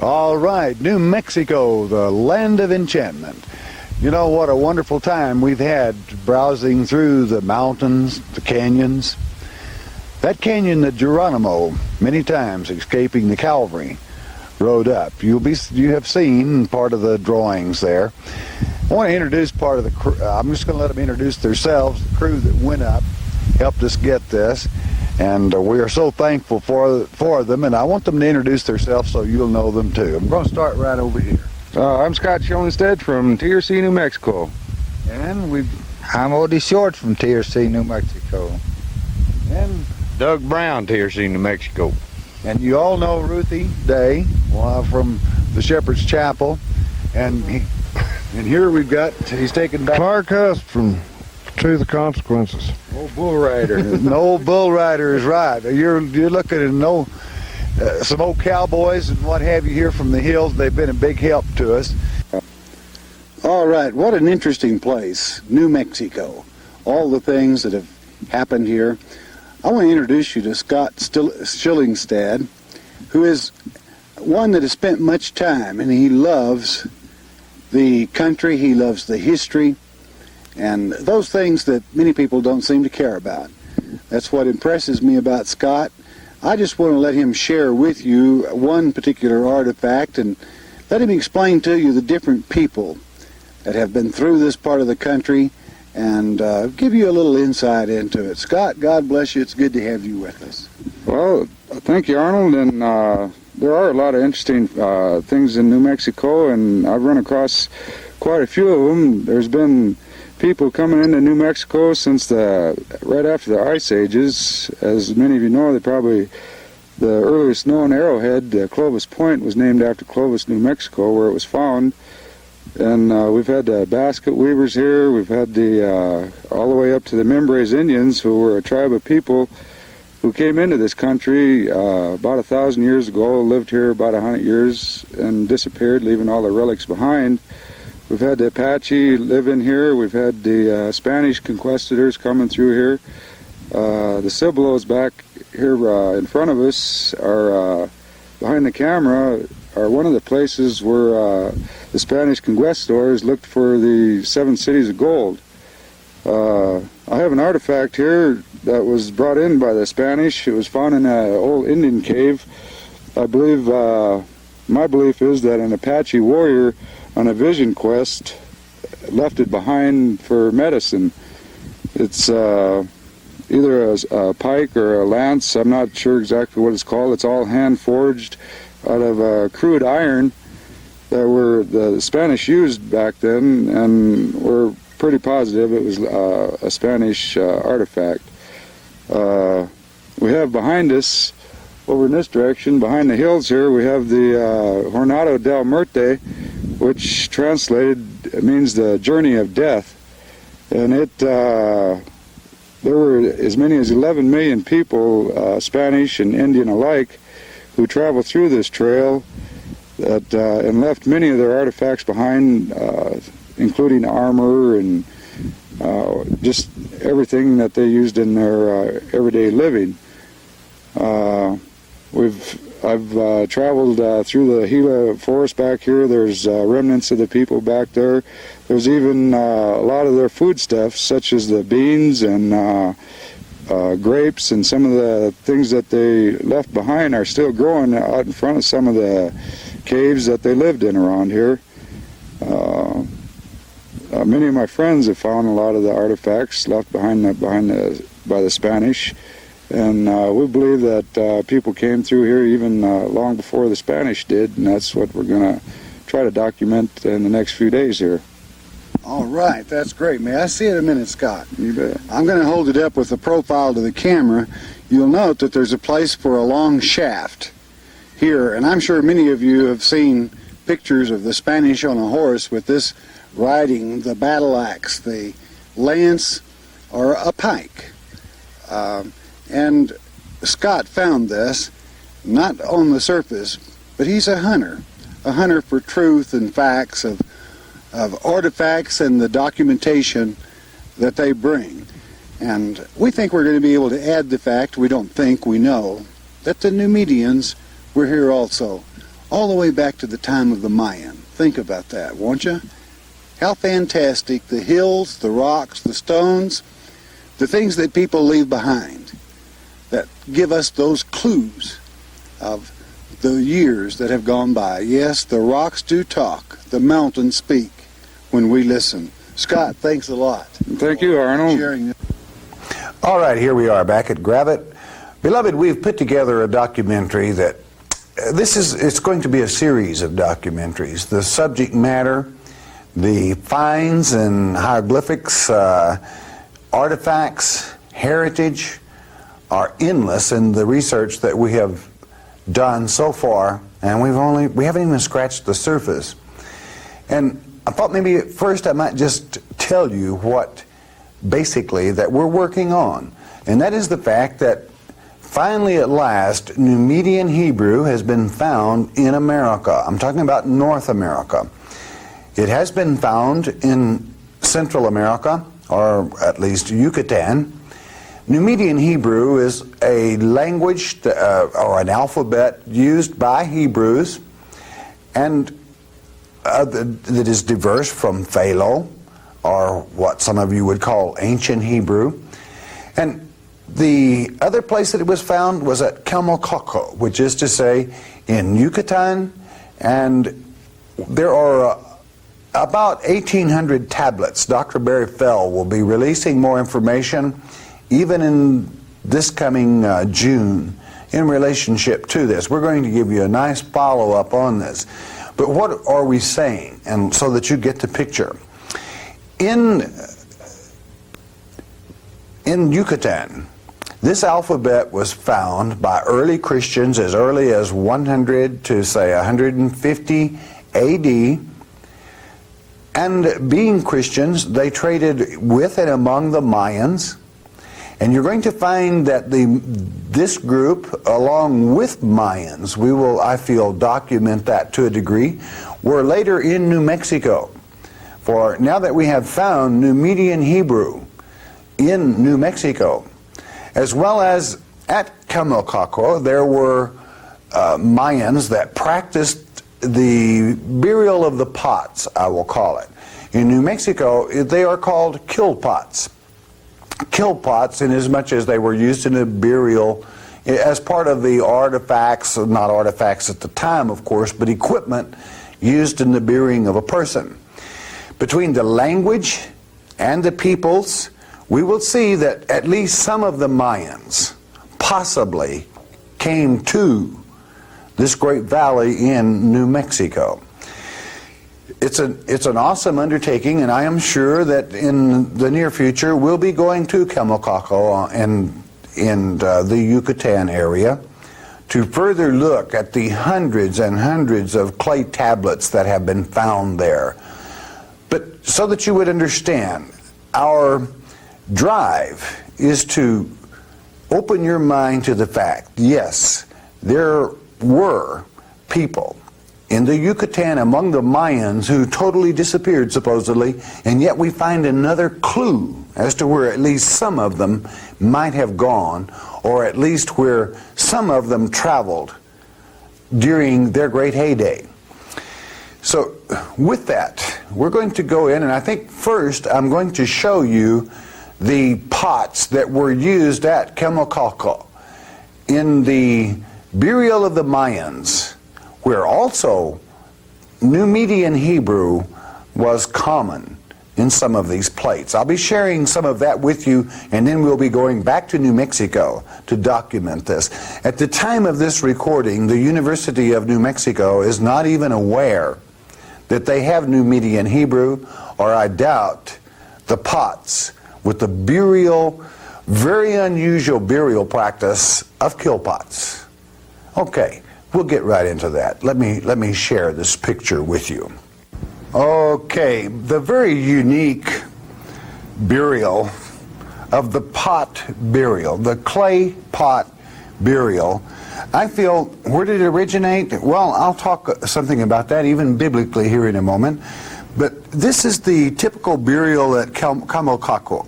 All right, New Mexico, the land of enchantment. You know what a wonderful time we've had browsing through the mountains, the canyons. That canyon that Geronimo, many times escaping the cavalry, rode up. You have seen part of the drawings there. I want to introduce part of the crew. I'm just going to let them introduce themselves, the crew that went up, helped us get this. And we are so thankful for them, and I want them to introduce themselves so you'll know them too. I'm going to start right over here. I'm Scott Schoenstead from TRC, New Mexico. And I'm Odie Short from TRC, New Mexico. And Doug Brown, TRC, New Mexico. And you all know Ruthie Day from the Shepherd's Chapel. And here we've got, he's taken back Clark Huss from To the Consequences. Old bull rider. An old bull rider is right. You're looking at some old cowboys and what have you here from the hills. They've been a big help to us. All right, what an interesting place, New Mexico. All the things that have happened here. I want to introduce you to Scott Schillingstad, who is one that has spent much time, and he loves the country, he loves the history, and those things that many people don't seem to care about. That's what impresses me about Scott. I just want to let him share with you one particular artifact and let him explain to you the different people that have been through this part of the country and give you a little insight into it. Scott, God bless you. It's good to have you with us. Well, thank you, Arnold. And there are a lot of interesting things in New Mexico, and I've run across quite a few of them. There's been people coming into New Mexico since right after the Ice Ages. As many of you know, the earliest known arrowhead, Clovis Point, was named after Clovis, New Mexico, where it was found. And we've had the basket weavers here. We've had all the way up to the Mimbres Indians, who were a tribe of people who came into this country about 1,000 years ago, lived here about 100 years, and disappeared, leaving all the relics behind. We've had the Apache live in here. We've had the Spanish conquistadors coming through here. The Ciblos back here in front of us are behind the camera are one of the places where the Spanish conquistadors looked for the 7 cities of gold. I have an artifact here that was brought in by the Spanish. It was found in an old Indian cave. I believe, my belief is that an Apache warrior on a vision quest left it behind for medicine. It's either a pike or a lance. I'm not sure exactly what it's called. It's all hand forged out of crude iron that the Spanish used back then, and we're pretty positive it was a Spanish artifact. We have behind us, over in this direction, behind the hills here, we have the Jornada del Muerte, which translated means the journey of death. And there were as many as 11 million people, Spanish and Indian alike, who traveled through this trail and left many of their artifacts behind, including armor and just everything that they used in their everyday living. I've traveled through the Gila forest back here. There's remnants of the people back there. There's even a lot of their foodstuffs, such as the beans and grapes, and some of the things that they left behind are still growing out in front of some of the caves that they lived in around here. Many of my friends have found a lot of the artifacts left behind by the Spanish. And we believe that people came through here even long before the Spanish did, and that's what we're going to try to document in the next few days here. All right, that's great. May I see it a minute, Scott? You bet. I'm going to hold it up with the profile to the camera. You'll note that there's a place for a long shaft here, and I'm sure many of you have seen pictures of the Spanish on a horse with this riding the battle axe, the lance, or a pike. And Scott found this, not on the surface, but he's a hunter for truth and facts of artifacts and the documentation that they bring. And we think we're going to be able to add the fact, we don't think, we know, that the Numidians were here also. all the way back to the time of the Mayan. Think about that, won't you? How fantastic the hills, the rocks, the stones, the things that people leave behind that give us those clues of the years that have gone by. Yes, the rocks do talk, the mountains speak when we listen. Scott, thanks a lot. Thank you, Arnold. Sharing this. All right, here we are back at Grab It. Beloved, we've put together a documentary that it's going to be a series of documentaries. The subject matter, the finds and hieroglyphics, artifacts, heritage are endless in the research that we have done so far, and we haven't even scratched the surface. And I thought maybe at first I might just tell you what basically that we're working on, and that is the fact that finally at last Numidian Hebrew has been found in America. I'm talking about North America. It has been found in Central America, or at least Yucatan. Numidian Hebrew is a language or an alphabet used by Hebrews, and that is diverse from Phalo, or what some of you would call ancient Hebrew. And the other place that it was found was at Calmocaco, which is to say in Yucatan, and there are about 1,800 tablets. Dr. Barry Fell will be releasing more information even in this coming June in relationship to this. We're going to give you a nice follow-up on this. But what are we saying? And so that you get the picture. In Yucatan, this alphabet was found by early Christians as early as 100 to say 150 AD. And being Christians, they traded with and among the Mayans. And you're going to find that this group, along with Mayans, we will, I feel, document that to a degree, were later in New Mexico. For now that we have found Numidian Hebrew in New Mexico, as well as at Calmocaco, there were Mayans that practiced the burial of the pots, I will call it. In New Mexico, they are called kill pots. Kill pots, inasmuch as they were used in a burial as part of the artifacts, not artifacts at the time, of course, but equipment used in the burying of a person. Between the language and the peoples, we will see that at least some of the Mayans possibly came to this great valley in New Mexico. It's an awesome undertaking, and I am sure that in the near future we'll be going to Calmocaco and in the Yucatan area to further look at the hundreds and hundreds of clay tablets that have been found there. But so that you would understand, our drive is to open your mind to the fact, yes, there were people in the Yucatan among the Mayans who totally disappeared supposedly, and yet we find another clue as to where at least some of them might have gone, or at least where some of them traveled during their great heyday. So with that, we're going to go in, and I think first I'm going to show you the pots that were used at Calmocaco in the burial of the Mayans, where also Numidian Hebrew was common in some of these plates. I'll be sharing some of that with you, and then we'll be going back to New Mexico to document this. At the time of this recording, the University of New Mexico is not even aware that they have Numidian Hebrew, or I doubt the pots with the burial, very unusual burial practice of kill pots. Okay. We'll get right into that. Let me share this picture with you. Okay, the very unique burial of the pot burial, the clay pot burial. I feel, where did it originate? Well, I'll talk something about that even biblically here in a moment. But this is the typical burial at Calmocaco.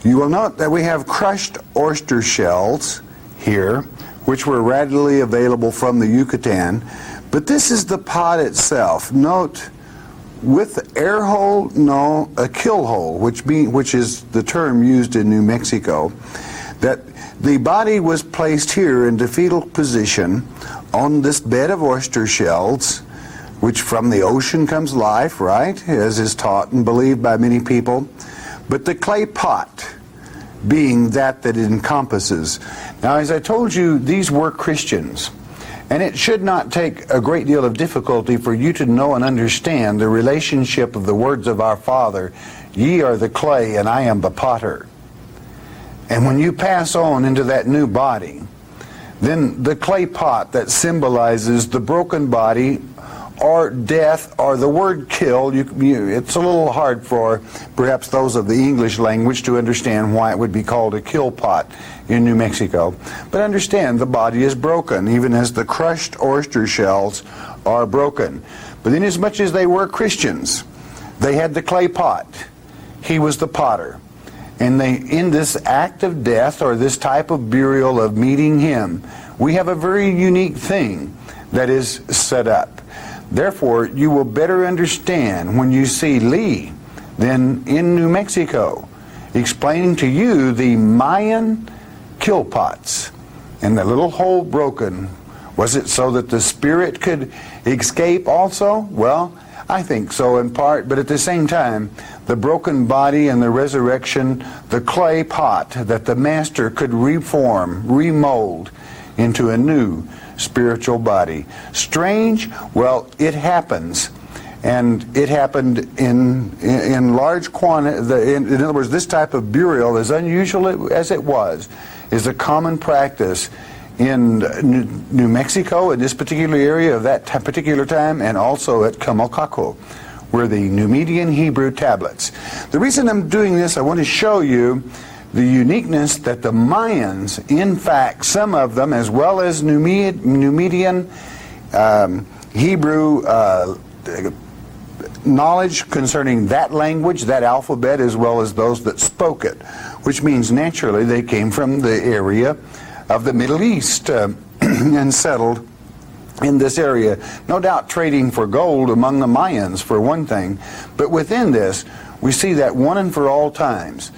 You will note that we have crushed oyster shells here, which were readily available from the Yucatan. But this is the pot itself. Note, with air hole, no, a kill hole, which is the term used in New Mexico, that the body was placed here into fetal position on this bed of oyster shells, which from the ocean comes life, right, as is taught and believed by many people, but the clay pot being that it encompasses. Now, as I told you, these were Christians, and it should not take a great deal of difficulty for you to know and understand the relationship of the words of our Father, "Ye are the clay, and I am the potter." And when you pass on into that new body, then the clay pot that symbolizes the broken body or death or the word kill, it's a little hard for perhaps those of the English language to understand why it would be called a kill pot in New Mexico. But understand, the body is broken, even as the crushed oyster shells are broken. But inasmuch as they were Christians, they had the clay pot. He was the potter. And in this act of death, or this type of burial of meeting him, we have a very unique thing that is set up. Therefore, you will better understand when you see Lee then in New Mexico explaining to you the Mayan kill pots and the little hole broken. Was it so that the spirit could escape also? Well, I think so in part, but at the same time, the broken body and the resurrection, the clay pot that the master could reform, remold into a new spiritual body. Strange? Well, it happens. And it happened in large quantity. In other words, this type of burial, as unusual as it was, is a common practice in New Mexico, in this particular area of that particular time, and also at Camocaco, where the Numidian Hebrew tablets. The reason I'm doing this, I want to show you the uniqueness that the Mayans, in fact, some of them, as well as Numidian Hebrew knowledge concerning that language, that alphabet, as well as those that spoke it, which means naturally they came from the area of the Middle East and settled in this area. No doubt trading for gold among the Mayans for one thing, but within this we see that one and for all times,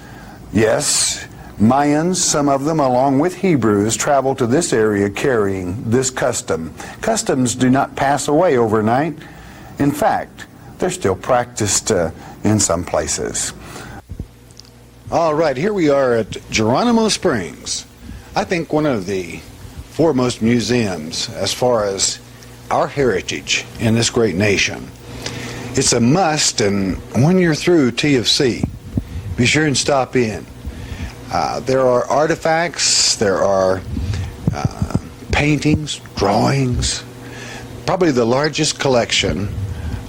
yes, Mayans, some of them along with Hebrews, traveled to this area carrying this custom. Customs do not pass away overnight. In fact, they're still practiced in some places. All right, here we are at Geronimo Springs. I think one of the foremost museums as far as our heritage in this great nation. It's a must, and when you're through TFC, be sure and stop in. There are artifacts, there are paintings, drawings, probably the largest collection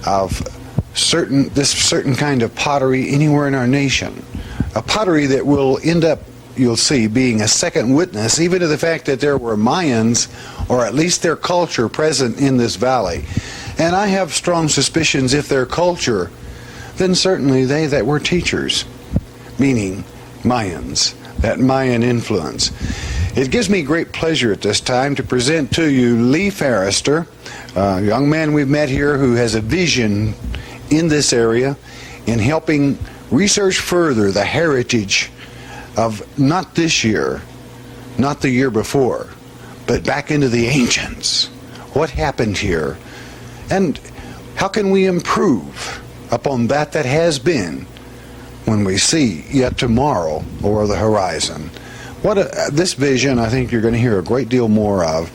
of this certain kind of pottery anywhere in our nation. A pottery that will end up, you'll see, being a second witness even to the fact that there were Mayans, or at least their culture, present in this valley. And I have strong suspicions if their culture, then certainly they that were teachers, meaning Mayans, that Mayan influence. It gives me great pleasure at this time to present to you Lee Forrester, a young man we've met here who has a vision in this area in helping research further the heritage of not this year, not the year before, but back into the ancients. What happened here? And how can we improve upon that has been when we see yet tomorrow over the horizon? This vision, I think you're going to hear a great deal more of.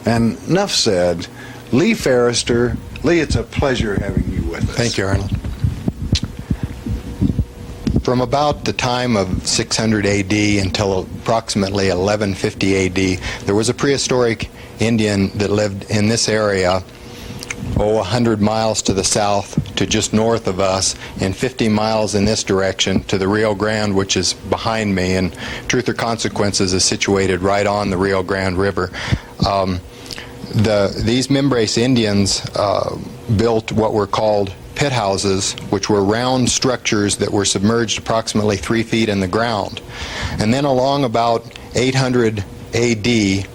And enough said. Lee Forrester. Lee, it's a pleasure having you with us. Thank you, Arnold. From about the time of 600 AD until approximately 1150 AD, there was a prehistoric Indian that lived in this area, 100 miles to the south to just north of us, and 50 miles in this direction to the Rio Grande, which is behind me, and Truth or Consequences is situated right on the Rio Grande River. These Mimbres Indians built what were called pit houses, which were round structures that were submerged approximately 3 feet in the ground. And then along about 800 AD,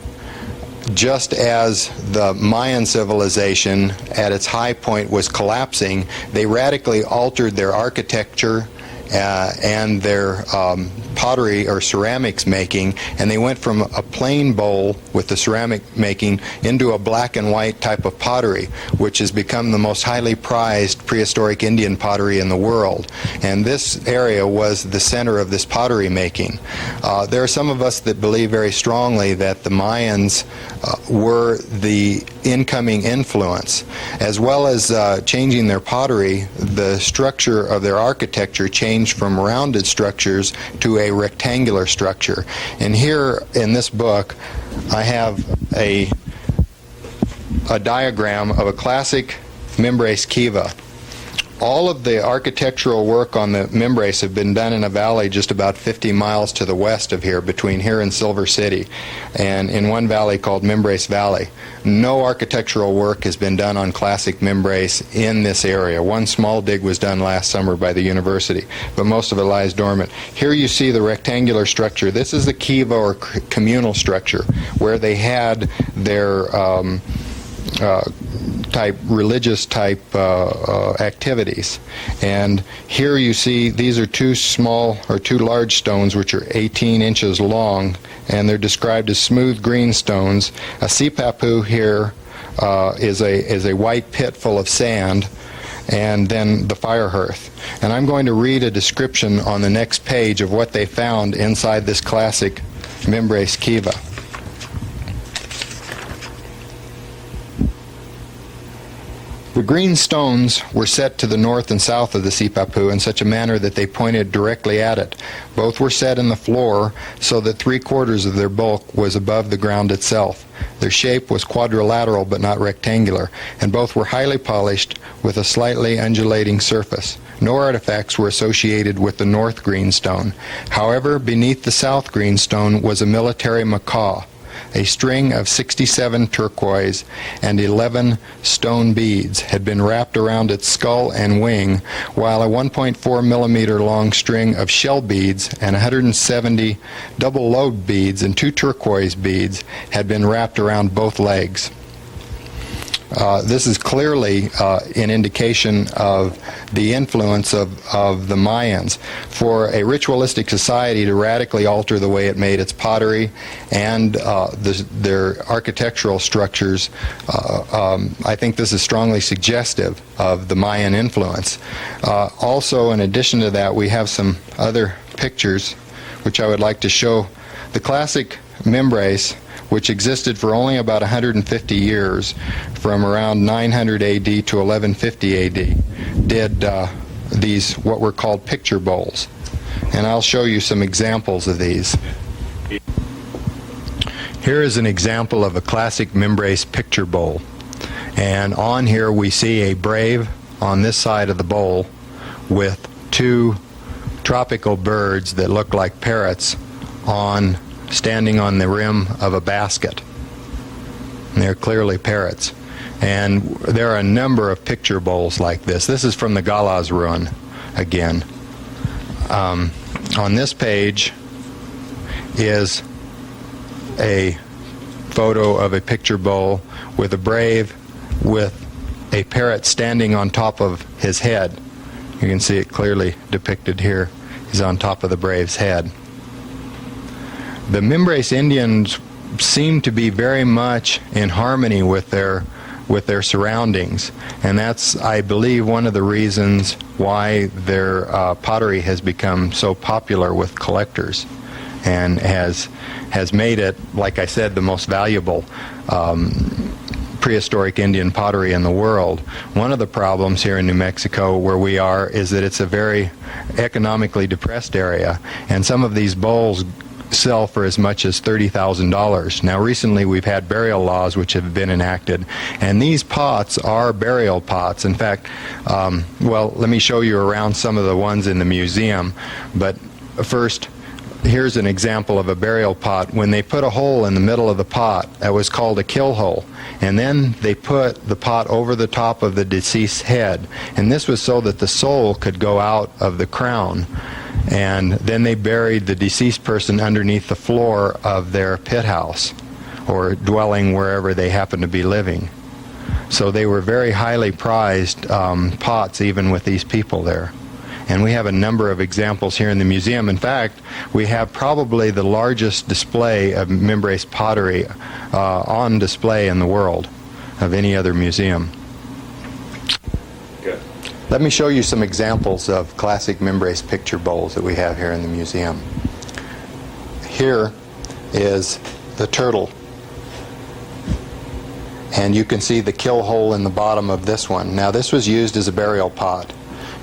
just as the Mayan civilization at its high point was collapsing, they radically altered their architecture and their pottery or ceramics making, and they went from a plain bowl with the ceramic making into a black and white type of pottery, which has become the most highly prized prehistoric Indian pottery in the world. And this area was the center of this pottery making. There are some of us that believe very strongly that the Mayans were the incoming influence. As well as changing their pottery, the structure of their architecture changed from rounded structures to a rectangular structure. And here in this book I have a diagram of a classic Membrace kiva. All of the architectural work on the Membrace have been done in a valley just about 50 miles to the west of here, between here and Silver City, and in one valley called Membrace Valley. No architectural work has been done on classic Membrace in this area. One small dig was done last summer by the university, but most of it lies dormant. Here you see the rectangular structure. This is the kiva, or communal structure, where they had their religious type activities. And here you see these are two large stones which are 18 inches long, and they're described as smooth green stones. A sipapu here is a white pit full of sand, and then the fire hearth. And I'm going to read a description on the next page of what they found inside this classic Membrace kiva. The green stones were set to the north and south of the sipapu in such a manner that they pointed directly at it. Both were set in the floor so that 3/4 of their bulk was above the ground itself. Their shape was quadrilateral but not rectangular, and both were highly polished with a slightly undulating surface. No artifacts were associated with the north greenstone. However, beneath the south greenstone was a military macaw. A string of 67 turquoise and 11 stone beads had been wrapped around its skull and wing, while a 1.4 millimeter long string of shell beads and 170 double lobed beads and 2 turquoise beads had been wrapped around both legs. This is clearly an indication of the influence of the Mayans. For a ritualistic society to radically alter the way it made its pottery and their architectural structures, I think this is strongly suggestive of the Mayan influence. Also, in addition to that, we have some other pictures which I would like to show. The classic Membrace, which existed for only about 150 years, from around 900 AD to 1150 AD, did these what were called picture bowls. And I'll show you some examples of these. Here is an example of a classic Membrace picture bowl. And on here we see a brave on this side of the bowl with 2 tropical birds that look like parrots standing on the rim of a basket. And they're clearly parrots. And there are a number of picture bowls like this. This is from the Galaz ruin again. On this page is a photo of a picture bowl with a brave with a parrot standing on top of his head. You can see it clearly depicted here. He's on top of the brave's head. The Membrace Indians seem to be very much in harmony with their surroundings, and that's, I believe, one of the reasons why their pottery has become so popular with collectors, and has made it, like I said, the most valuable prehistoric Indian pottery in the world. One of the problems here in New Mexico, where we are, is that it's a very economically depressed area, and some of these bowls sell for as much as $30,000. Now, recently we've had burial laws which have been enacted, and these pots are burial pots. In fact, well, let me show you around some of the ones in the museum, but first, here's an example of a burial pot. When they put a hole in the middle of the pot, that was called a kill hole, and then they put the pot over the top of the deceased's head, and this was so that the soul could go out of the crown. And then they buried the deceased person underneath the floor of their pit house. or dwelling wherever they happen to be living. So they were very highly prized pots, even with these people there. And we have a number of examples here in the museum. In fact, we have probably the largest display of membrace pottery on display in the world of any other museum. Good. Let me show you some examples of classic membrace picture bowls that we have here in the museum. Here is the turtle. And you can see the kill hole in the bottom of this one. Now, this was used as a burial pot.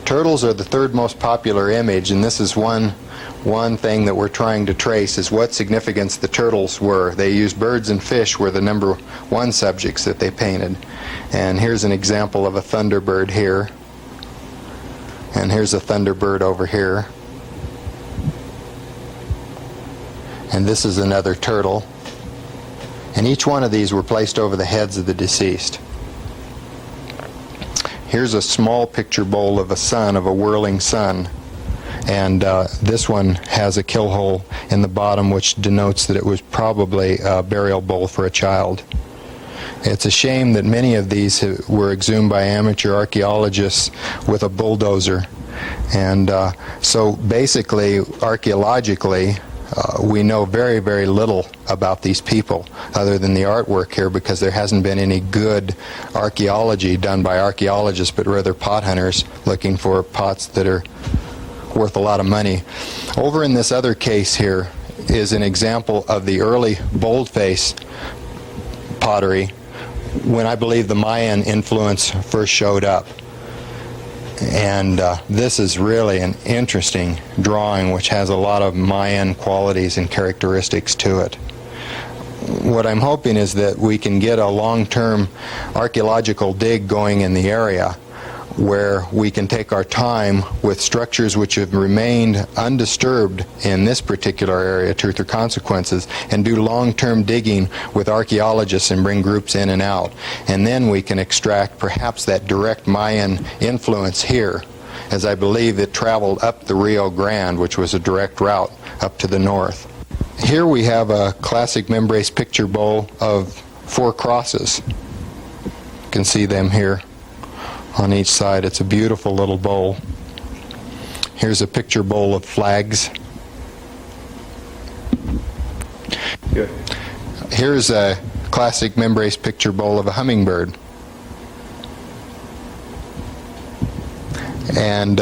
Turtles are the third most popular image, and this is one thing that we're trying to trace, is what significance the turtles were. They used birds and fish were the number one subjects that they painted. And here's an example of a thunderbird here. And here's a thunderbird over here. And this is another turtle. And each one of these were placed over the heads of the deceased. Here's a small picture bowl of a sun, of a whirling sun. And this one has a kill hole in the bottom, which denotes that it was probably a burial bowl for a child. It's a shame that many of these were exhumed by amateur archaeologists with a bulldozer. And so basically, archaeologically, we know very, very little about these people other than the artwork here, because there hasn't been any good archaeology done by archaeologists, but rather pot hunters looking for pots that are worth a lot of money. Over in this other case here is an example of the early boldface pottery when I believe the Mayan influence first showed up. And this is really an interesting drawing which has a lot of Mayan qualities and characteristics to it. What I'm hoping is that we can get a long-term archaeological dig going in the area where we can take our time with structures which have remained undisturbed in this particular area, Truth or Consequences, and do long-term digging with archaeologists and bring groups in and out. And then we can extract perhaps that direct Mayan influence here, as I believe it traveled up the Rio Grande, which was a direct route up to the north. Here we have a classic membrace picture bowl of 4 crosses. You can see them here on each side. It's a beautiful little bowl. Here's a picture bowl of flags. Good. Here's a classic membrace picture bowl of a hummingbird. And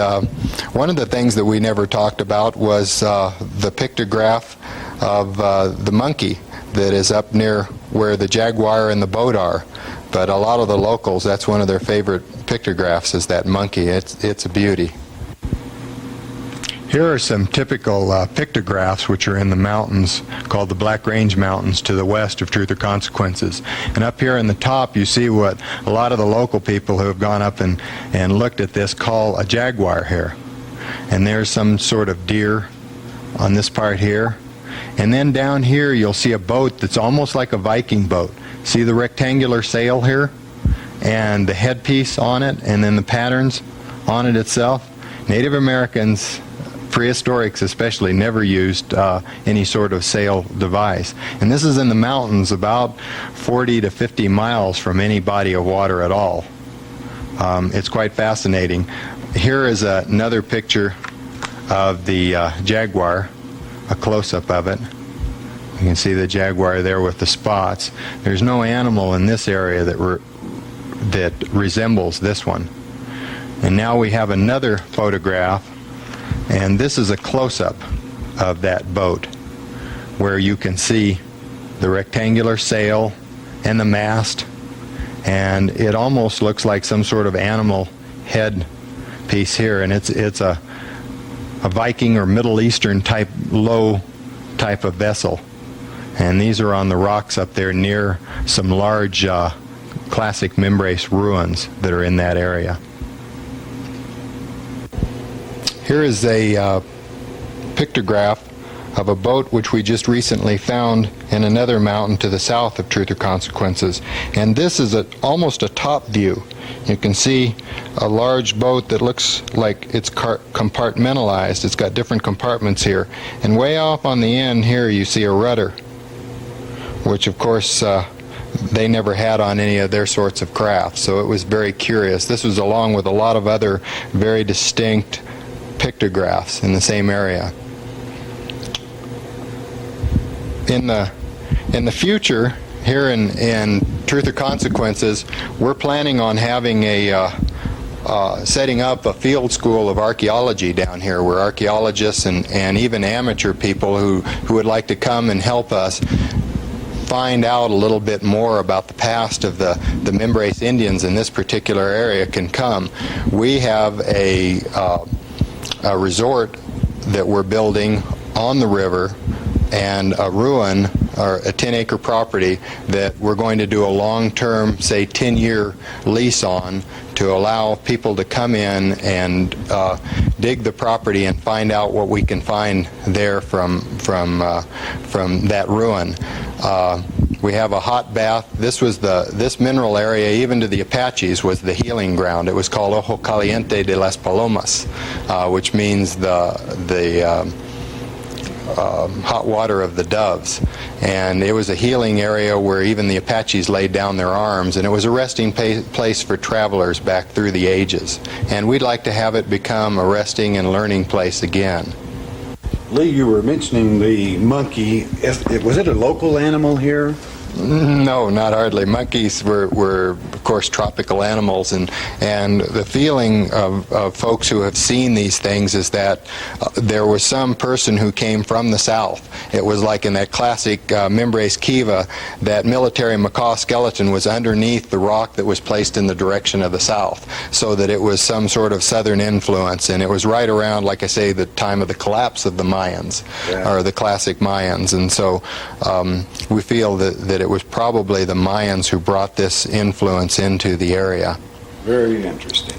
one of the things that we never talked about was the pictograph of the monkey that is up near where the jaguar and the boat are. But a lot of the locals, that's one of their favorite pictographs, is that monkey. It's a beauty. Here are some typical pictographs which are in the mountains called the Black Range Mountains to the west of Truth or Consequences. And up here in the top you see what a lot of the local people who have gone up and looked at this call a jaguar here. And there's some sort of deer on this part here. And then down here you'll see a boat that's almost like a Viking boat. See the rectangular sail here and the headpiece on it, and then the patterns on it itself. Native Americans, prehistorics especially, never used any sort of sail device. And this is in the mountains about 40 to 50 miles from any body of water at all. It's quite fascinating. Here is another picture of the jaguar, a close-up of it. You can see the jaguar there with the spots. There's no animal in this area that resembles this one. And now we have another photograph, and this is a close-up of that boat where you can see the rectangular sail and the mast, and it almost looks like some sort of animal head piece here, and it's a Viking or Middle Eastern type, low type of vessel. And these are on the rocks up there near some large classic membrace ruins that are in that area. Here is a pictograph of a boat which we just recently found in another mountain to the south of Truth or Consequences. And this is almost a top view. You can see a large boat that looks like it's compartmentalized. It's got different compartments here. And way off on the end here you see a rudder. which of course they never had on any of their sorts of crafts. So it was very curious. This was along with a lot of other very distinct pictographs in the same area. In the future, here in Truth or Consequences, we're planning on having setting up a field school of archaeology down here, where archaeologists and even amateur people who would like to come and help us find out a little bit more about the past of the Mimbres Indians in this particular area can come. We have a resort that we're building on the river, and a ruin, or a 10-acre property, that we're going to do a long-term, say 10-year lease on, to allow people to come in and dig the property and find out what we can find there from that ruin. We have a hot bath. This mineral area, even to the Apaches, was the healing ground. It was called Ojo Caliente de las Palomas, which means the hot water of the doves. And it was a healing area where even the Apaches laid down their arms, and it was a resting place for travelers back through the ages. And we'd like to have it become a resting and learning place again. Lee, you were mentioning the monkey. Was it a local animal here? No, not hardly. Monkeys were of course, tropical animals, and the feeling of folks who have seen these things is that there was some person who came from the south. It was like in that classic Mimbres Kiva, that military macaw skeleton was underneath the rock that was placed in the direction of the south, so that it was some sort of southern influence, and it was right around, like I say, the time of the collapse of the Mayans, or the classic Mayans, and so we feel that it was probably the Mayans who brought this influence into the area. Very interesting.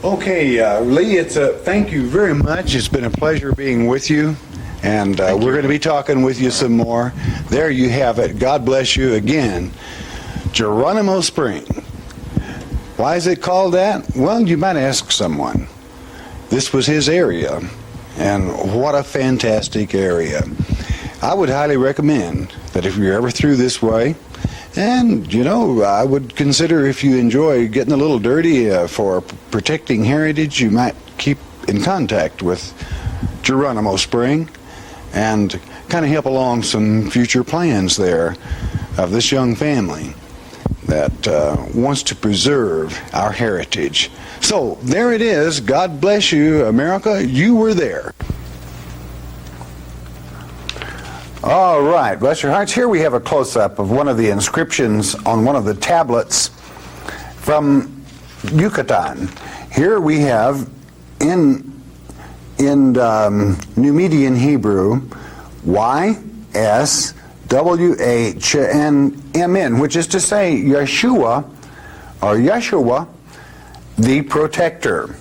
Okay, Lee, thank you very much. It's been a pleasure being with you, and we're going to be talking with you some more. There you have it. God bless you again. Geronimo Spring. Why is it called that? Well, you might ask someone. This was his area, and what a fantastic area. I would highly recommend that if you're ever through this way, and, you know, I would consider, if you enjoy getting a little dirty for protecting heritage, you might keep in contact with Geronimo Spring and kind of help along some future plans there of this young family that wants to preserve our heritage. So there it is. God bless you, America. You were there. All right, bless your hearts. Here we have a close-up of one of the inscriptions on one of the tablets from Yucatan. Here we have in Numidian Hebrew, YSWHNMN, which is to say Yeshua, or Yeshua, the protector.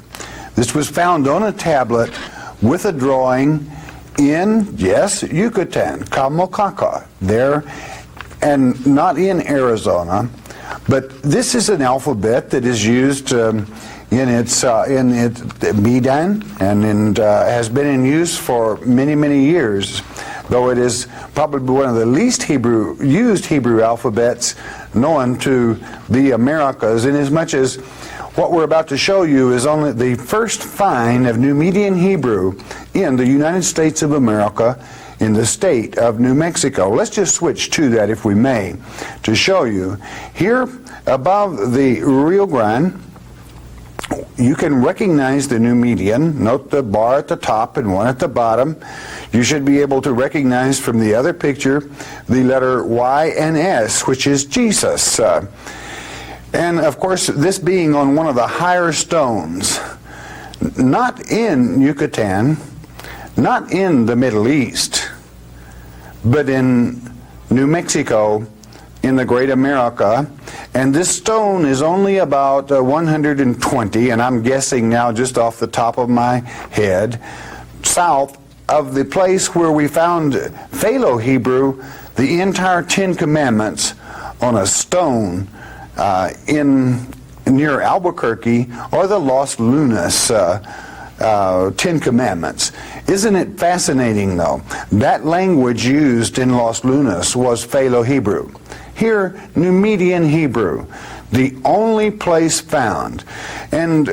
This was found on a tablet with a drawing in, yes, Yucatan, Camocaca, there, and not in Arizona, but this is an alphabet that is used in its Bidan, and has been in use for many, many years, though it is probably one of the least used Hebrew alphabets known to the Americas, inasmuch as what we're about to show you is only the first find of Numidian Hebrew in the United States of America, in the state of New Mexico. Let's just switch to that, if we may, to show you. Here above the Rio Grande, you can recognize the Numidian. Note the bar at the top and one at the bottom. You should be able to recognize from the other picture the letter Y and S, which is Jesus. And of course, this being on one of the higher stones, not in Yucatan, not in the Middle East, but in New Mexico, in the Great America. And this stone is only about 120, and I'm guessing now just off the top of my head, south of the place where we found Phalo Hebrew, the entire Ten Commandments, on a stone near Albuquerque, or the Los Lunas Ten Commandments. Isn't it fascinating, though? That language used in Los Lunas was Phalo Hebrew. Here, Numidian Hebrew, the only place found. And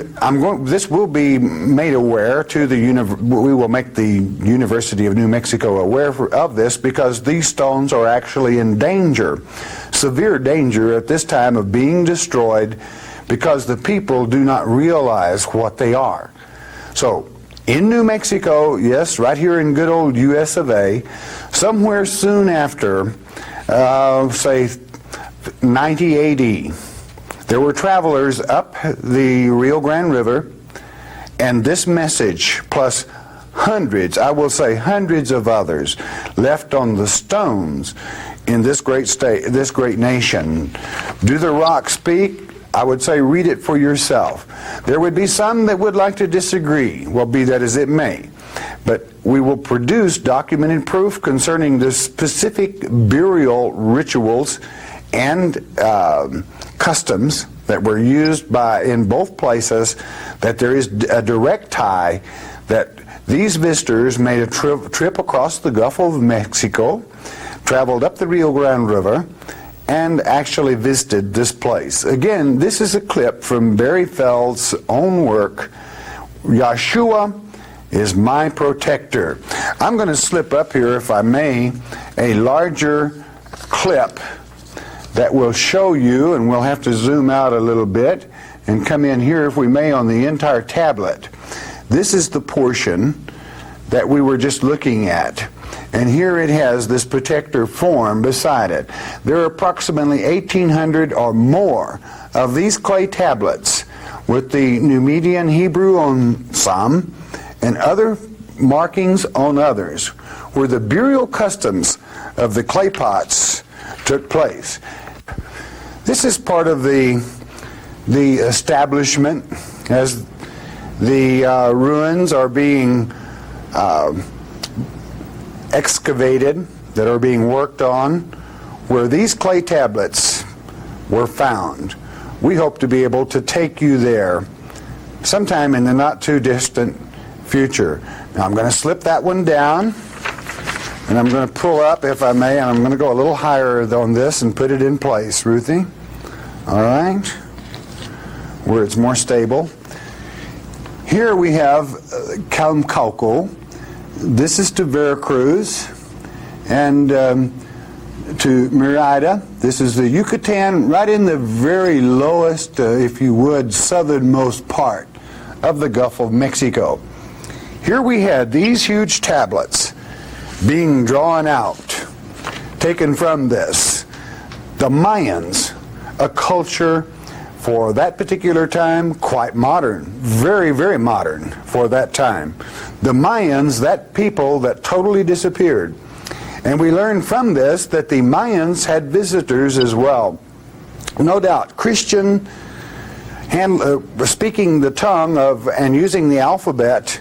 this will be made aware to we will make the University of New Mexico aware of this, because these stones are actually in danger, severe danger at this time of being destroyed, because the people do not realize what they are. So, in New Mexico, yes, right here in good old US of A, somewhere soon after, say 90 AD, there were travelers up the Rio Grande River, and this message, plus hundreds, I will say hundreds of others, left on the stones in this great state, this great nation. Do the rocks speak? I would say read it for yourself. There would be some that would like to disagree. Well, be that as it may. But we will produce documented proof concerning the specific burial rituals and customs that were used in both places, that there is a direct tie that these visitors made a trip across the Gulf of Mexico, traveled up the Rio Grande River, and actually visited this place. Again, this is a clip from Barry Feld's own work, Yeshua is My Protector. I'm going to slip up here, if I may, a larger clip that will show you, and we'll have to zoom out a little bit and come in here, if we may, on the entire tablet. This is the portion that we were just looking at. And here it has this protector form beside it. There are approximately 1,800 or more of these clay tablets with the Numidian Hebrew on some and other markings on others, where the burial customs of the clay pots took place. This is part of the establishment as the ruins are being excavated, that are being worked on, where these clay tablets were found. We hope to be able to take you there sometime in the not too distant future. Now I'm going to slip that one down, and I'm going to pull up, if I may, and I'm going to go a little higher on this and put it in place, Ruthie. All right, where it's more stable. Here we have Calmcalco. This is to Veracruz, and to Mérida. This is the Yucatan, right in the very lowest, if you would, southernmost part of the Gulf of Mexico. Here we had these huge tablets being drawn out, taken from this. The Mayans, a culture for that particular time, quite modern, very, very modern for that time. The Mayans, that people that totally disappeared. And we learn from this that the Mayans had visitors as well. No doubt, Christian, speaking the tongue of and using the alphabet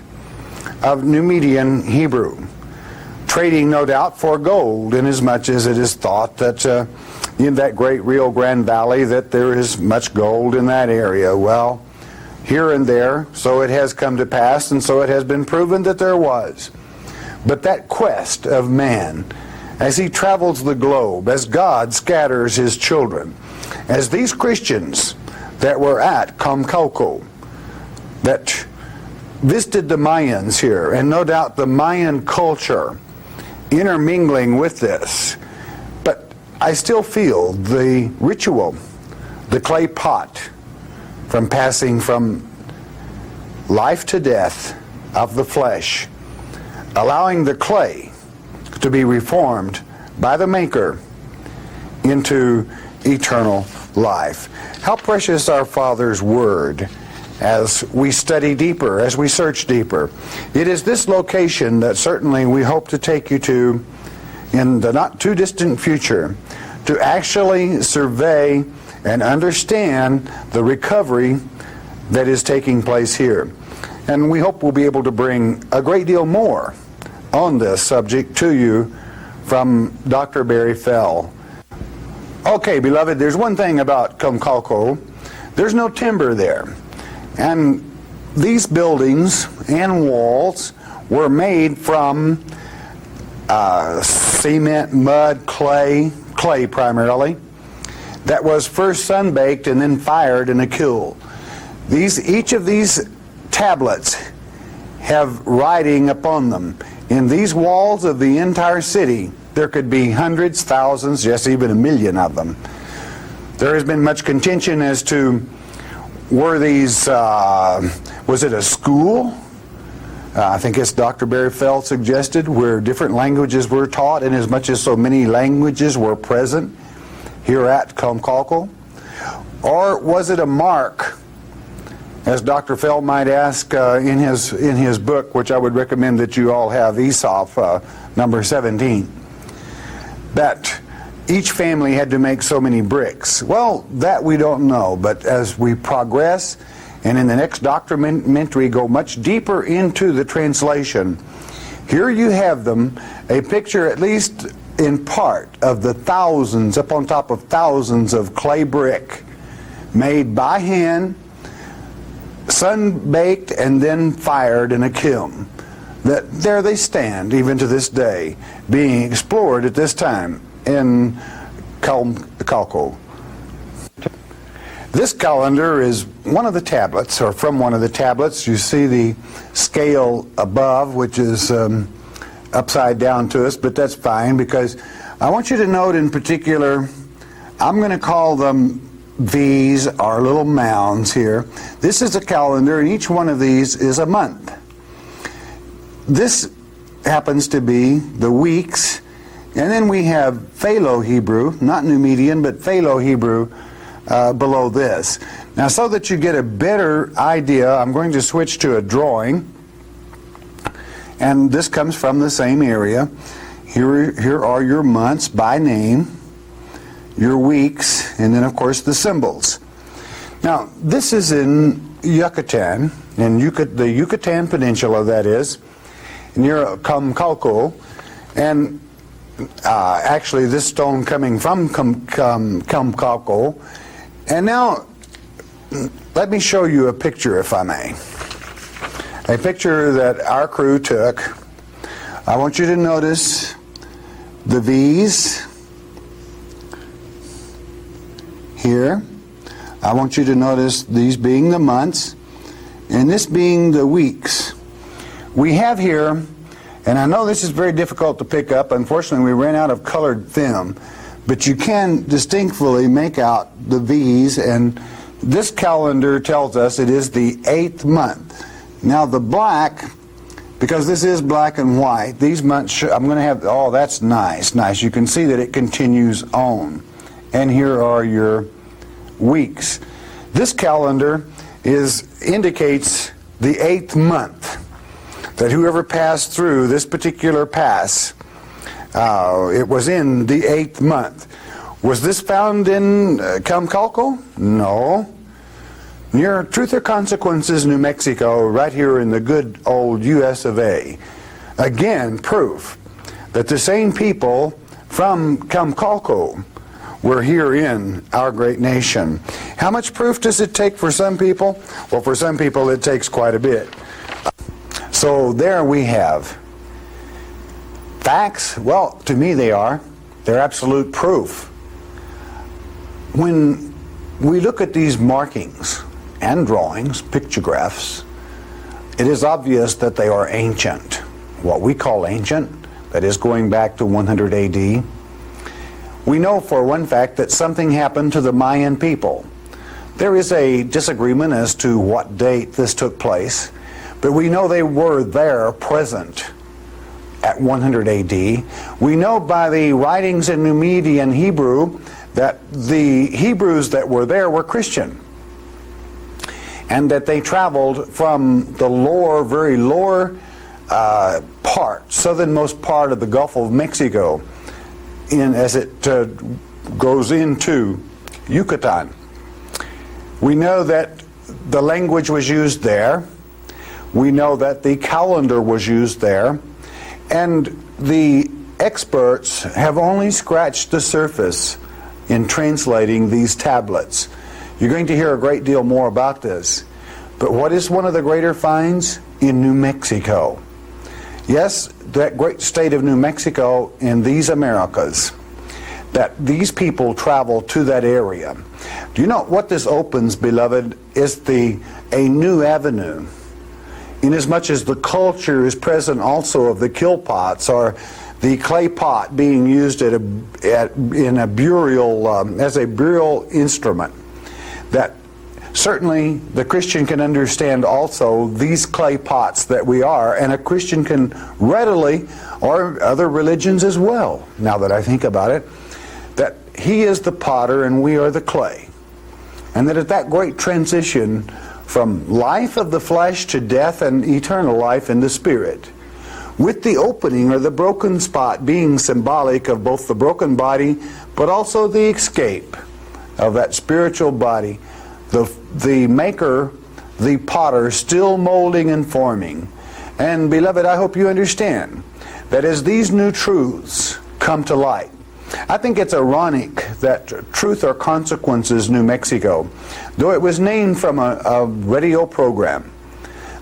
of Numidian Hebrew, trading no doubt for gold, inasmuch as it is thought that in that great Rio Grande Valley that there is much gold in that area. Well, here and there, so it has come to pass, and so it has been proven that there was. But that quest of man, as he travels the globe, as God scatters his children, as these Christians that were at Calmcalco, that visited the Mayans here, and no doubt the Mayan culture intermingling with this, but I still feel the ritual, the clay pot, from passing from life to death of the flesh, allowing the clay to be reformed by the Maker into eternal life. How precious our Father's Word as we study deeper, as we search deeper. It is this location that certainly we hope to take you to in the not too distant future, to actually survey and understand the recovery that is taking place here. And we hope we'll be able to bring a great deal more on this subject to you from Dr. Barry Fell. Okay, beloved, there's one thing about Calmcalco. There's no timber there. And these buildings and walls were made from cement, mud, clay primarily, that was first sun-baked and then fired in a kiln. Each of these tablets have writing upon them. In these walls of the entire city, there could be hundreds, thousands, yes, even 1 million of them. There has been much contention as to were these, was it a school? I think as Dr. Barry Feld suggested, where different languages were taught, and as much as so many languages were present here at Comcalco. Or was it a mark, as Dr. Feld might ask in his book, which I would recommend that you all have, Aesop, number 17, that each family had to make so many bricks? Well, that we don't know, but as we progress, and in the next documentary go much deeper into the translation, here you have them, a picture at least in part of the thousands, upon top of thousands of clay brick made by hand, sun-baked and then fired in a kiln. That there they stand even to this day, being explored at this time in Comcalco. This calendar is one of the tablets, or from one of the tablets. You see the scale above, which is upside down to us, but that's fine, because I want you to note in particular, I'm going to call them V's, our little mounds here. This is a calendar, and each one of these is a month. This happens to be the weeks, and then we have Phalo Hebrew, not Numidian, but Phalo Hebrew below this. Now, so that you get a better idea, I'm going to switch to a drawing, and this comes from the same area. Here are your months by name, your weeks, and then of course the symbols. Now, this is in Yucatan, the Yucatan Peninsula, that is, near Comcalco, and actually this stone coming from Comcalco. And now, let me show you a picture, if I may. A picture that our crew took. I want you to notice the V's here. I want you to notice these being the months, and this being the weeks. We have here, and I know this is very difficult to pick up. Unfortunately, we ran out of colored film. But you can distinctly make out the V's, and this calendar tells us it is the 8th month. Now the black, because this is black and white, these months, I'm going to have, oh, that's nice. You can see that it continues on. And here are your weeks. This calendar indicates the 8th month, that whoever passed through this particular pass, it was in the 8th month. Was this found in Comcalco? No. Near Truth or Consequences, New Mexico, right here in the good old US of A. Again, proof that the same people from Comcalco were here in our great nation. How much proof does it take for some people? Well, for some people it takes quite a bit. So there we have facts. Well, to me they are. They're absolute proof. When we look at these markings and drawings, pictographs, it is obvious that they are ancient. What we call ancient, that is going back to 100 AD. We know for one fact that something happened to the Mayan people. There is a disagreement as to what date this took place, but we know they were there present at 100 AD. We know by the writings in Numidian Hebrew that the Hebrews that were there were Christian, and that they traveled from the lower, very lower part, southernmost part of the Gulf of Mexico, as it goes into Yucatan. We know that the language was used there. We know that the calendar was used there. And the experts have only scratched the surface in translating these tablets. You're going to hear a great deal more about this. But what is one of the greater finds? In New Mexico. Yes, that great state of New Mexico in these Americas, that these people travel to that area. Do you know what this opens, beloved, is a new avenue. Inasmuch as the culture is present also of the kill pots, or the clay pot being used in a burial, as a burial instrument, that certainly the Christian can understand also these clay pots that we are, and a Christian can readily, or other religions as well, now that I think about it, that he is the potter and we are the clay. And that at that great transition from life of the flesh to death and eternal life in the spirit, with the opening or the broken spot being symbolic of both the broken body but also the escape of that spiritual body, the maker, the potter, still molding and forming. And beloved, I hope you understand that as these new truths come to light, I think it's ironic that Truth or Consequences New Mexico, though it was named from a radio program,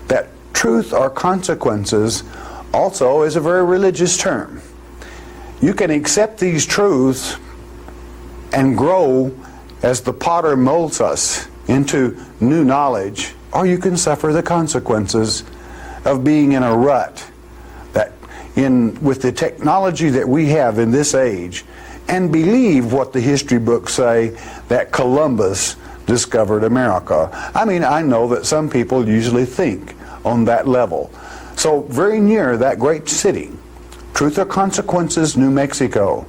that Truth or Consequences also is a very religious term. You can accept these truths and grow as the potter molds us into new knowledge, or you can suffer the consequences of being in a rut that with the technology that we have in this age, and believe what the history books say, that Columbus discovered America. I mean, I know that some people usually think on that level. So very near that great city, Truth or Consequences, New Mexico,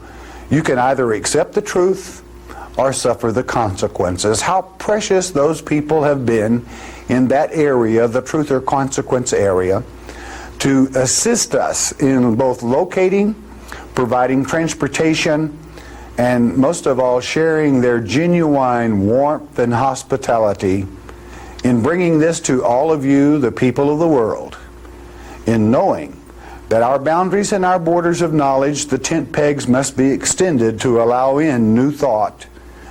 you can either accept the truth or suffer the consequences. How precious those people have been in that area, the Truth or Consequence area, to assist us in both locating, providing transportation, and most of all sharing their genuine warmth and hospitality in bringing this to all of you, the people of the world, in knowing that our boundaries and our borders of knowledge, the tent pegs, must be extended to allow in new thought,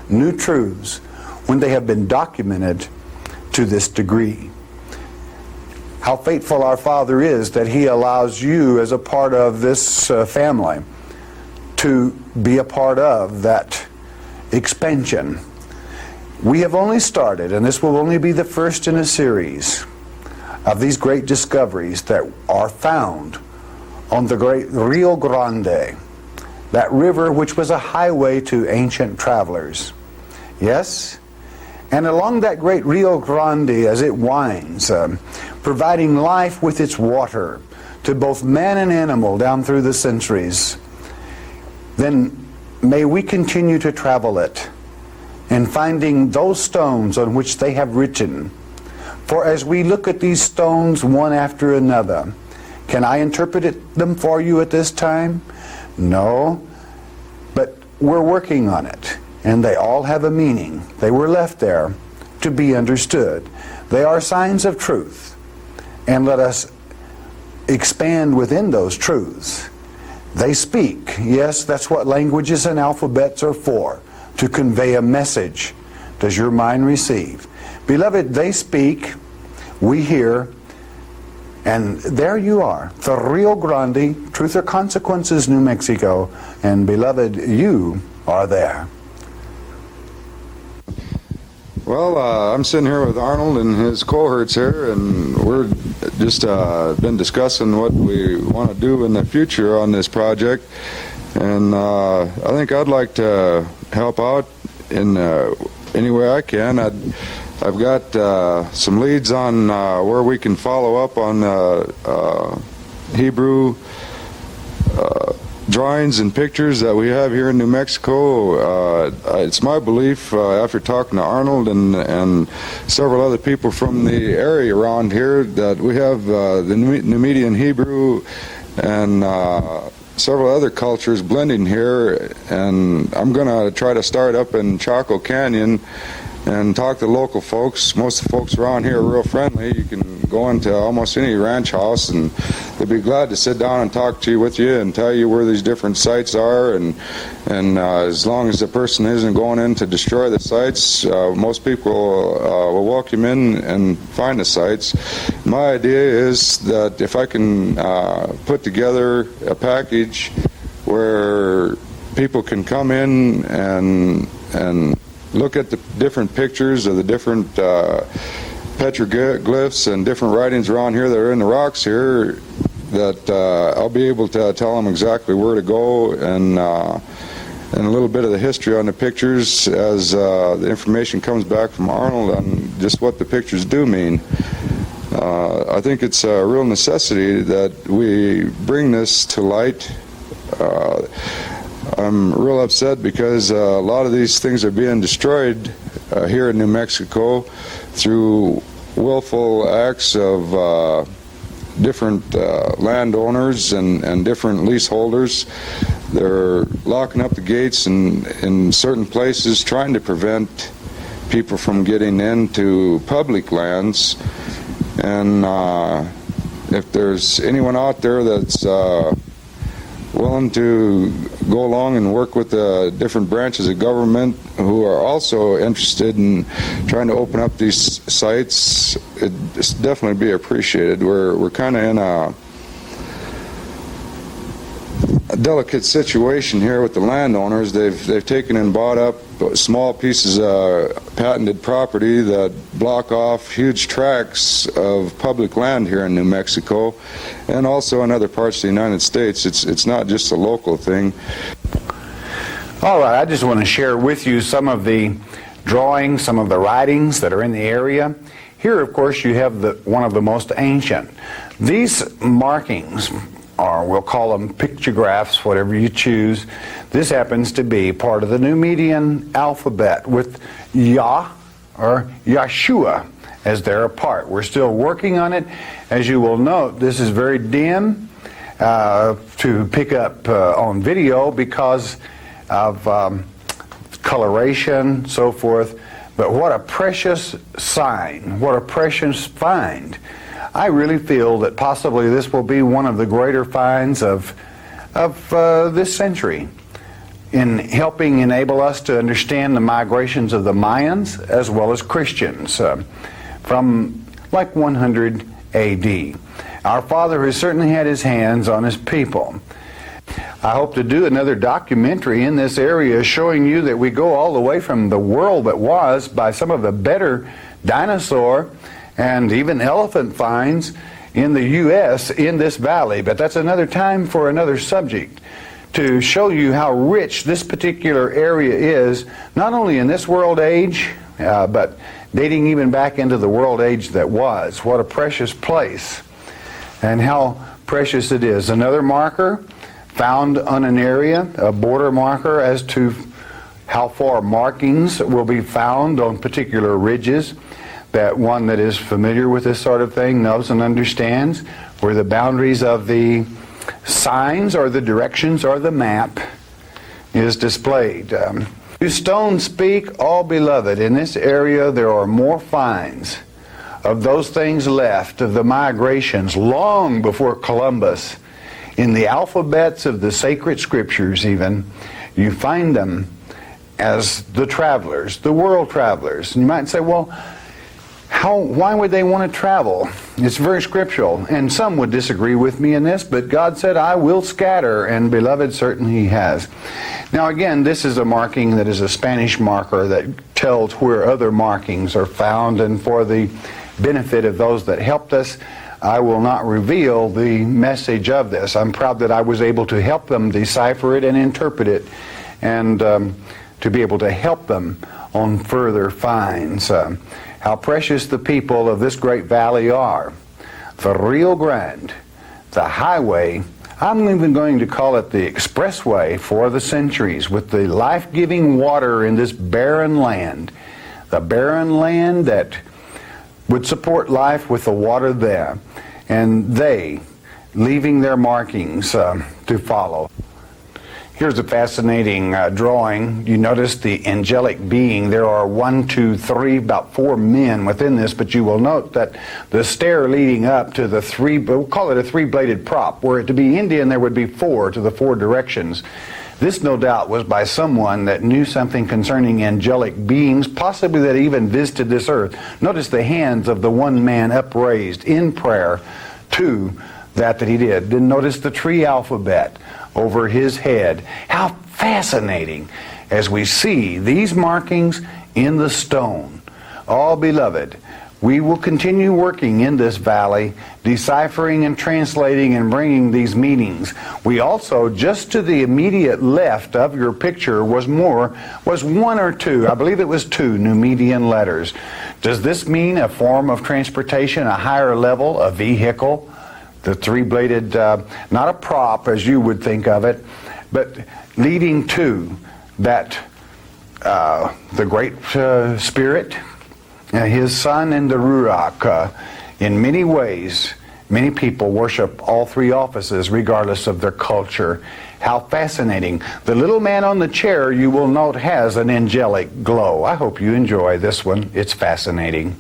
new truths, when they have been documented to this degree. How faithful our Father is that He allows you as a part of this family to be a part of that expansion. We have only started, and this will only be the first in a series of these great discoveries that are found on the great Rio Grande, that river which was a highway to ancient travelers. Yes? And along that great Rio Grande as it winds, providing life with its water to both man and animal down through the centuries, then may we continue to travel it and finding those stones on which they have written. For as we look at these stones one after another, can I interpret them for you at this time? No, but we're working on it, and they all have a meaning. They were left there to be understood. They are signs of truth, and let us expand within those truths. They speak. Yes, that's what languages and alphabets are for, to convey a message. Does your mind receive? Beloved, they speak, we hear, and there you are, the Rio Grande, Truth or Consequences, New Mexico, and beloved, you are there. Well, I'm sitting here with Arnold and his cohorts here, and we're just been discussing what we want to do in the future on this project. And I think I'd like to help out in any way I can. I've got some leads on where we can follow up on Hebrew drawings and pictures that we have here in New Mexico. It's my belief, after talking to Arnold and several other people from the area around here, that we have the Numidian Hebrew and several other cultures blending here, and I'm going to try to start up in Chaco Canyon and talk to local folks. Most of the folks around here are real friendly. You can go into almost any ranch house and they'd be glad to sit down and talk to you with you and tell you where these different sites are, and as long as the person isn't going in to destroy the sites, most people will welcome in and find the sites. My idea is that if I can put together a package where people can come in and look at the different pictures of the different petroglyphs and different writings around here that are in the rocks here, that I'll be able to tell them exactly where to go, and a little bit of the history on the pictures as the information comes back from Arnold on just what the pictures do mean. I think it's a real necessity that we bring this to light. I'm real upset because a lot of these things are being destroyed here in New Mexico through willful acts of different landowners and different leaseholders. They're locking up the gates in certain places, trying to prevent people from getting into public lands. And if there's anyone out there that's willing to go along and work with the different branches of government who are also interested in trying to open up these sites, it's definitely be appreciated. We're kind of in a delicate situation here with the landowners. They've taken and bought up small pieces of patented property that block off huge tracts of public land here in New Mexico, and also in other parts of the United States. It's not just a local thing. All right, I just want to share with you some of the drawings, some of the writings that are in the area. Here, of course, you have one of the most ancient. These markings, or we'll call them pictographs, whatever you choose. This happens to be part of the Numidian alphabet with Yah or Yeshua as their part. We're still working on it. As you will note, this is very dim to pick up on video because of coloration, so forth. But what a precious sign, what a precious find. I really feel that possibly this will be one of the greater finds of this century in helping enable us to understand the migrations of the Mayans as well as Christians from like 100 AD. Our Father has certainly had his hands on his people. I hope to do another documentary in this area showing you that we go all the way from the world that was by some of the better dinosaur and even elephant finds in the U.S. in this valley. But that's another time for another subject, to show you how rich this particular area is, not only in this world age, but dating even back into the world age that was. What a precious place, and how precious it is. Another marker found on an area, a border marker as to how far markings will be found on particular ridges. That one that is familiar with this sort of thing knows and understands where the boundaries of the signs or the directions or the map is displayed. Do stones speak? All beloved, in this area there are more finds of those things left, of the migrations long before Columbus. In the alphabets of the sacred scriptures even, you find them as the travelers, the world travelers. And you might say, well, why would they want to travel? It's very scriptural, and some would disagree with me in this, but God said, I will scatter, and beloved, certainly he has. Now again, this is a marking that is a Spanish marker that tells where other markings are found, and for the benefit of those that helped us, I will not reveal the message of this. I'm proud that I was able to help them decipher it and interpret it, and to be able to help them on further finds. How precious the people of this great valley are. The Rio Grande, the highway, I'm even going to call it the expressway for the centuries, with the life-giving water in this barren land. The barren land that would support life with the water there. And they leaving their markings to follow. Here's a fascinating drawing. You notice the angelic being. There are 1, 2, 3, about 4 men within this, but you will note that the stair leading up to the we'll call it a three-bladed prop. Were it to be Indian, there would be 4 to the 4 directions. This, no doubt, was by someone that knew something concerning angelic beings, possibly that even visited this earth. Notice the hands of the one man upraised in prayer to that he did. Then notice the tree alphabet over his head. How fascinating as we see these markings in the stone. Oh, beloved, we will continue working in this valley, deciphering and translating and bringing these meanings. We also, just to the immediate left of your picture was 1 or 2, I believe it was 2 Numidian letters. Does this mean a form of transportation, a higher level, a vehicle? The three-bladed, not a prop as you would think of it, but leading to that, the Great Spirit, His Son, and the Ruach. In many ways, many people worship all 3 offices regardless of their culture. How fascinating. The little man on the chair, you will note, has an angelic glow. I hope you enjoy this one. It's fascinating.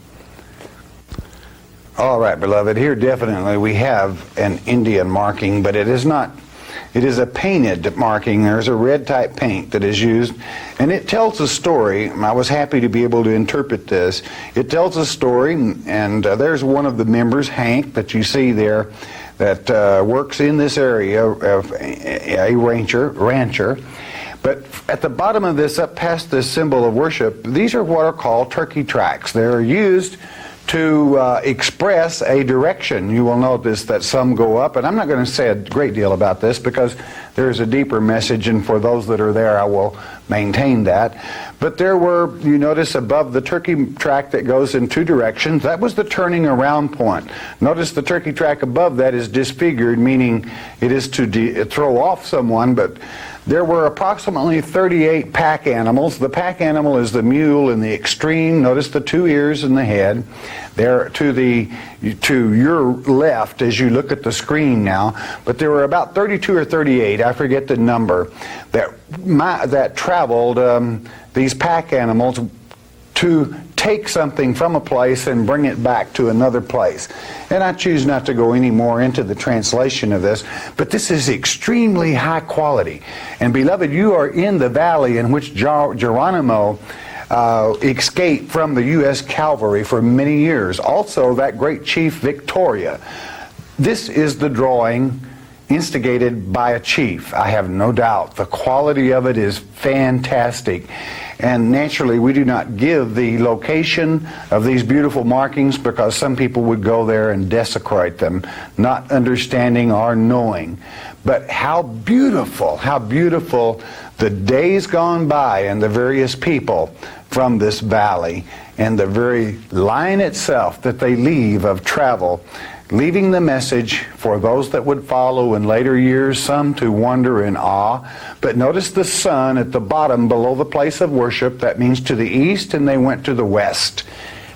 All right, beloved, here definitely we have an Indian marking, but it is not. It is a painted marking. There's a red type paint that is used, and it tells a story. I was happy to be able to interpret this. It tells a story, and there's one of the members, Hank, that you see there, that works in this area, of a rancher. But at the bottom of this, up past this symbol of worship, these are what are called turkey tracks. They're used to express a direction. You will notice that some go up, and I'm not going to say a great deal about this because there's a deeper message, and for those that are there, I will maintain that. But there were, you notice above the turkey track that goes in 2 directions, that was the turning around point. Notice the turkey track above that is disfigured, meaning it is to throw off someone, but there were approximately 38 pack animals. The pack animal is the mule in the extreme. Notice the 2 ears and the head. There to your left as you look at the screen now. But there were about 32 or 38, I forget the number, that traveled these pack animals to take something from a place and bring it back to another place. And I choose not to go any more into the translation of this, but this is extremely high quality. And beloved, you are in the valley in which Geronimo escaped from the U.S. cavalry for many years. Also, that great chief Victoria. This is the drawing instigated by a chief. I have no doubt. The quality of it is fantastic. And naturally, we do not give the location of these beautiful markings because some people would go there and desecrate them, not understanding or knowing. But how beautiful the days gone by and the various people from this valley and the very line itself that they leave of travel, leaving the message for those that would follow in later years, some to wonder in awe. But notice the sun at the bottom below the place of worship. That means to the east, and they went to the west.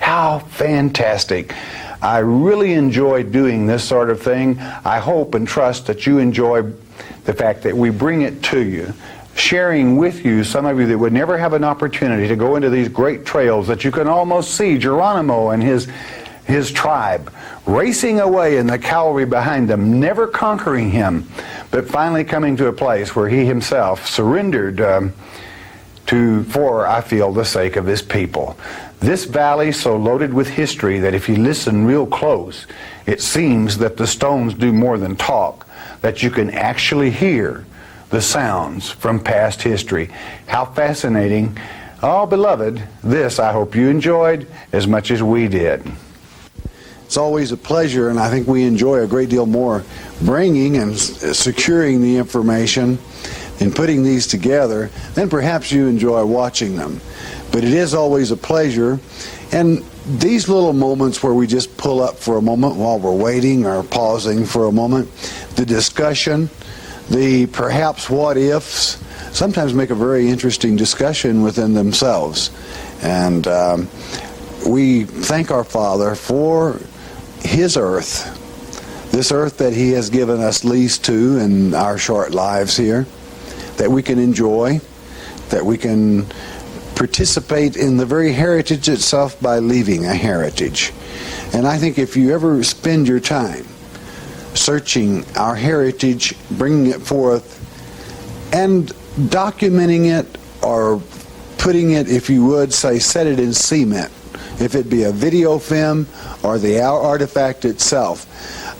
How fantastic. I really enjoy doing this sort of thing. I hope and trust that you enjoy the fact that we bring it to you, sharing with you, some of you that would never have an opportunity to go into these great trails that you can almost see Geronimo and his tribe racing away and the cavalry behind them, never conquering him, but finally coming to a place where he himself surrendered for, I feel, the sake of his people. This valley so loaded with history that if you listen real close, it seems that the stones do more than talk, that you can actually hear the sounds from past history. How fascinating. Oh, beloved, this I hope you enjoyed as much as we did. It's always a pleasure, and I think we enjoy a great deal more bringing and securing the information and putting these together than perhaps you enjoy watching them. But it is always a pleasure, and these little moments where we just pull up for a moment while we're waiting or pausing for a moment, the discussion, the perhaps what-ifs, sometimes make a very interesting discussion within themselves. And we thank our Father for His earth, this earth that He has given us lease to in our short lives here. that we can enjoy, that we can participate in the very heritage itself by leaving a heritage. And I think if you ever spend your time searching our heritage, bringing it forth, and documenting it, or putting it, if you would, say, set it in cement, if it be a video film or the artifact itself.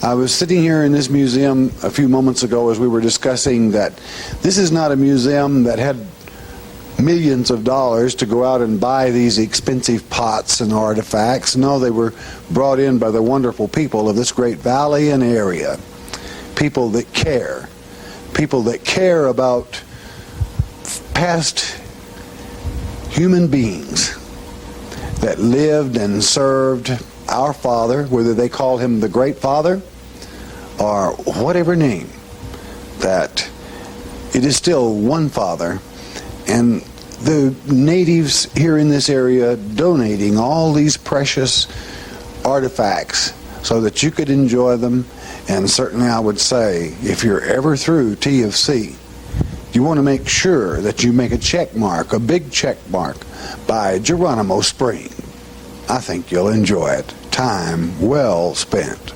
I was sitting here in this museum a few moments ago as we were discussing that this is not a museum that had millions of dollars to go out and buy these expensive pots and artifacts. No, they were brought in by the wonderful people of this great valley and area. People that care. People that care about past human beings that lived and served our Father, whether they call him the Great Father or whatever name, that it is still one Father. And the natives here in this area donating all these precious artifacts so that you could enjoy them. And certainly I would say, if you're ever through TFC, you want to make sure that you make a check mark, a big check mark, by Geronimo Spring. I think you'll enjoy it. Time well spent.